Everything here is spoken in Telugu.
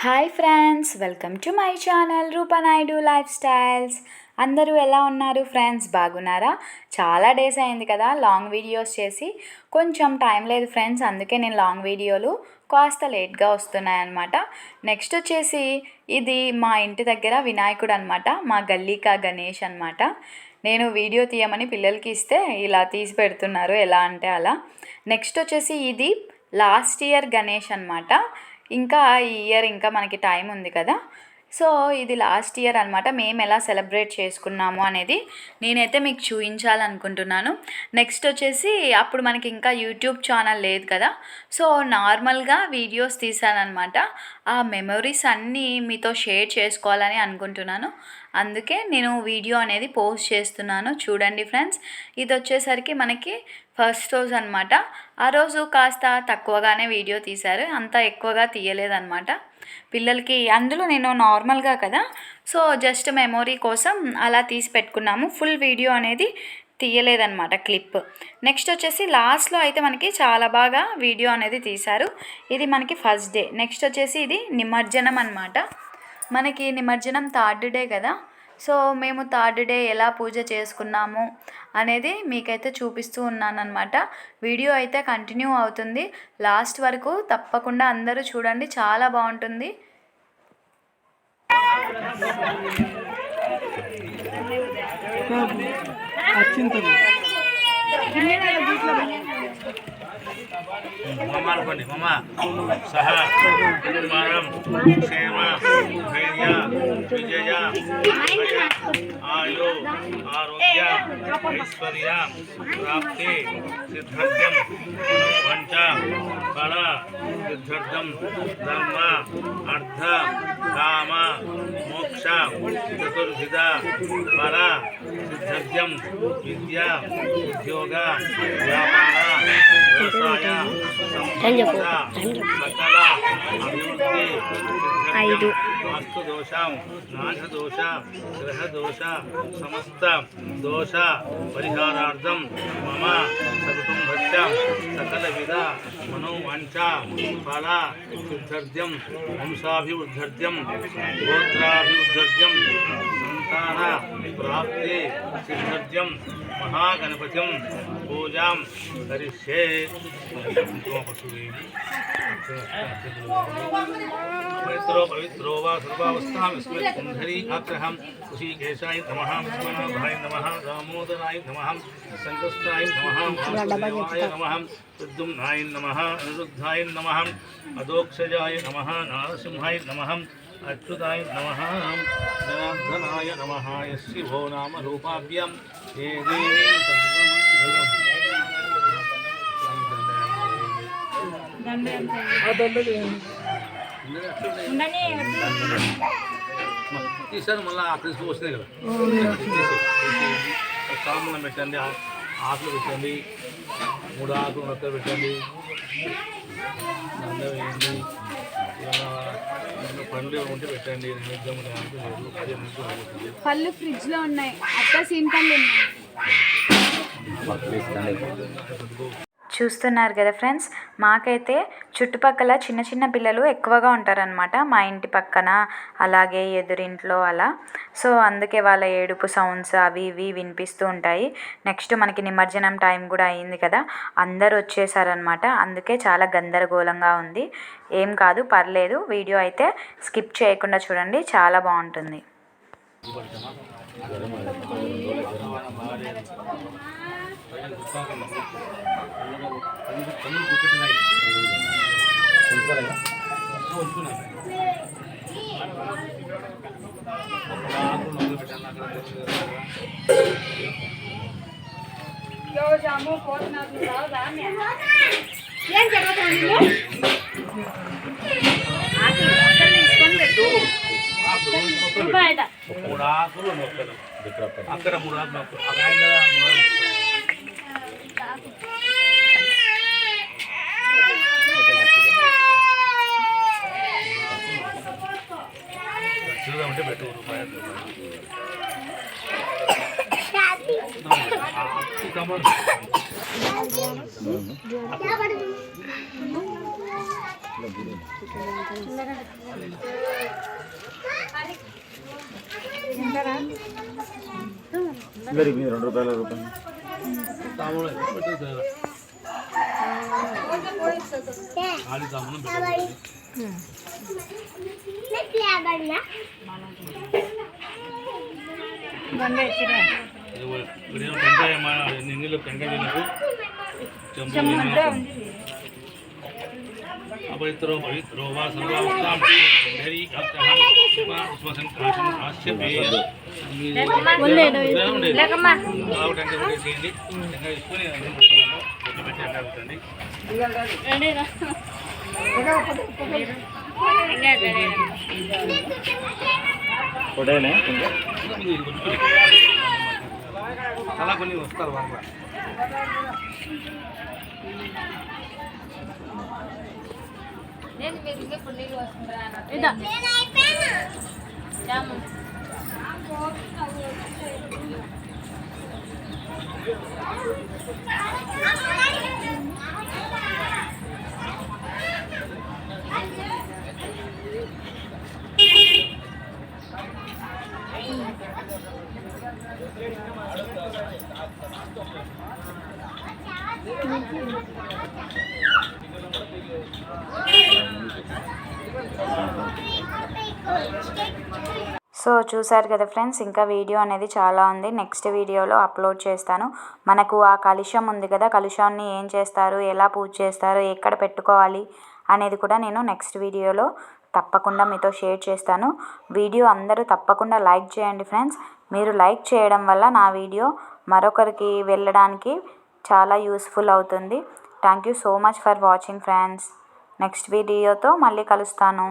Hi friends, welcome to my channel Roopa Naidu lifestyles. అందరూ ఎలా ఉన్నారు ఫ్రెండ్స్? బాగున్నారా? చాలా డేస్ అయింది కదా లాంగ్ వీడియోస్ చేసి. కొంచెం టైం లేదు ఫ్రెండ్స్, అందుకే నేను లాంగ్ వీడియోలు కాస్త లేట్గా వస్తున్నాయన్నమాట. నెక్స్ట్ వచ్చేసి ఇది మా ఇంటి దగ్గర వినాయకుడు అనమాట, మా గల్లీకా గణేష్ అనమాట. నేను వీడియో తీయమని పిల్లలకి ఇస్తే ఇలా తీసి పెడుతున్నారు, ఎలా అంటే అలా. నెక్స్ట్ వచ్చేసి ఇది లాస్ట్ ఇయర్ గణేష్ అనమాట. ఇంకా ఈ ఇయర్ ఇంకా మనకి టైం ఉంది కదా, సో ఇది లాస్ట్ ఇయర్ అనమాట. మేము ఎలా సెలబ్రేట్ చేసుకున్నాము అనేది నేనైతే మీకు చూపించాలనుకుంటున్నాను. నెక్స్ట్ వచ్చేసి అప్పుడు మనకి ఇంకా యూట్యూబ్ ఛానల్ లేదు కదా, సో నార్మల్గా వీడియోస్ తీసానమాట. ఆ మెమొరీస్ అన్నీ మీతో షేర్ చేసుకోవాలని అనుకుంటున్నాను, అందుకే నేను వీడియో అనేది పోస్ట్ చేస్తున్నాను. చూడండి ఫ్రెండ్స్, ఇది వచ్చేసరికి మనకి ఫస్ట్ రోజు అనమాట. ఆ రోజు కాస్త తక్కువగానే వీడియో తీశారు, అంత ఎక్కువగా తీయలేదన్నమాట పిల్లలకి. అందులో నేను నార్మల్గా కదా, సో జస్ట్ మెమొరీ కోసం అలా తీసి పెట్టుకున్నాము. ఫుల్ వీడియో అనేది తీయలేదన్నమాట, క్లిప్. నెక్స్ట్ వచ్చేసి లాస్ట్లో అయితే మనకి చాలా బాగా వీడియో అనేది తీశారు. ఇది మనకి ఫస్ట్ డే. నెక్స్ట్ వచ్చేసి ఇది నిమజ్జనం అనమాట. మనకి నిమజ్జనం థర్డ్ డే కదా, సో మేము థర్డ్ డే ఎలా పూజ చేసుకున్నాము అనేది మీకైతే చూపిస్తూ ఉన్నానన్నమాట. వీడియో అయితే కంటిన్యూ అవుతుంది లాస్ట్ వరకు, తప్పకుండా అందరూ చూడండి, చాలా బాగుంటుంది. మమ్మానుకోండి మమ్మ సహ కుమారం క్షేమ ధైర్య విజయ ఆయు ఆరోగ్య ఐశ్వర్య ప్రాప్తి సిద్ధార్థం పంచ ఫల సిద్ధార్థం ధర్మ అర్థ కామ మోక్ష చతుర్విధ ఫల సిద్ధార్థం విద్య ఉద్యోగ వ్యాపార వ్యవసాయ సకల అభివృద్ధి అస్తు దోషం నాశదోష గ్రహదోష సమస్త దోష పరిహారార్థం మమ సకుటుంబస్య సకల విధ మనోవాంఛ ఫల సిద్ధార్థం వంశాభివృద్ధ్యం గోత్రాభివృద్ధ్యం సంతాన ప్రాప్తి సిద్ధార్థం మహాగణపతిం పూజాం కరిష్యే. పవిత్రో పవిత్రో వా సర్వావస్థాం విస్మృత్ పుండరీకాక్షః ఋషికేశాయ నమః విష్ణునాథాయ నమః దామోదరాయ నమః సంకృష్టాయ నమః వాసుదేవాయ నమః ప్రద్యుమ్నాయ నమః అనిరుద్ధాయ నమః అదోక్షజాయ నమః నారసింహాయ నమః అచ్యుతాయ నమః జనార్దనాయ నమః యశివో నామ రూపాభ్యాం ఏ దేవీ తీసాను. మళ్ళీ అక్కడ వస్తున్నాయి కదా, సామాన్లు పెట్టండి, ఆకులు పెట్టండి, 3 ఆకులు మొక్కలు పెట్టండి, దండ వేయండి, పండ్లు ఉంటే పెట్టండి. నైవేద్యం పళ్ళు ఫ్రిడ్జ్ లో ఉన్నాయి, అత్త సీన్ పళ్ళు ఉన్నాయి. చూస్తున్నారు కదా ఫ్రెండ్స్, మాకైతే చుట్టుపక్కల చిన్న చిన్న పిల్లలు ఎక్కువగా ఉంటారనమాట, మా ఇంటి పక్కన అలాగే ఎదురింట్లో అలా. సో అందుకే వాళ్ళ ఏడుపు సౌండ్స్ అవి ఇవి వినిపిస్తూ ఉంటాయి. నెక్స్ట్ మనకి నిమజ్జనం టైం కూడా అయింది కదా, అందరు వచ్చేసారనమాట, అందుకే చాలా గందరగోళంగా ఉంది. ఏం కాదు, పర్లేదు, వీడియో అయితే స్కిప్ చేయకుండా చూడండి, చాలా బాగుంటుంది. అక్కడ 3 ఆకులు ఉంటే పెట్టు రూపాయలు. అందరికి మీద ₹2 తాములు పెట్టేసారు ఖాళీ తాములు టెంకాయ నీళ్ళు టెంకాయ నీళ్ళకు చెంబు अपवित्रो पवित्रो वा सर्वावस्थां हरि उष्मसन् काशं आश्चर्य లేకమ్మా ఆవు టెంకాయ కొట్టేసేయండి టెంకాయ తీసుకొని పొట్టు పెట్టి ఎండ పెట్టండి అలా కొన్ని వస్తారు వాళ్ళు సో చూసారు కదా ఫ్రెండ్స్, ఇంకా వీడియో అనేది చాలా ఉంది. నెక్స్ట్ వీడియోలో అప్లోడ్ చేస్తాను. మనకు ఆ కలుషం ఉంది కదా, కలుషాన్ని ఏం చేస్తారు, ఎలా పూజ చేస్తారు, ఎక్కడ పెట్టుకోవాలి అనేది కూడా నేను నెక్స్ట్ వీడియోలో తప్పకుండా మీతో షేర్ చేస్తాను. వీడియో అందరూ తప్పకుండా లైక్ చేయండి ఫ్రెండ్స్. మీరు లైక్ చేయడం వల్ల నా వీడియో మరొకరికి వెళ్ళడానికి చాలా యూస్ఫుల్ అవుతుంది. Thank you so much for watching friends. Next వీడియోతో మళ్ళీ కలుస్తాను.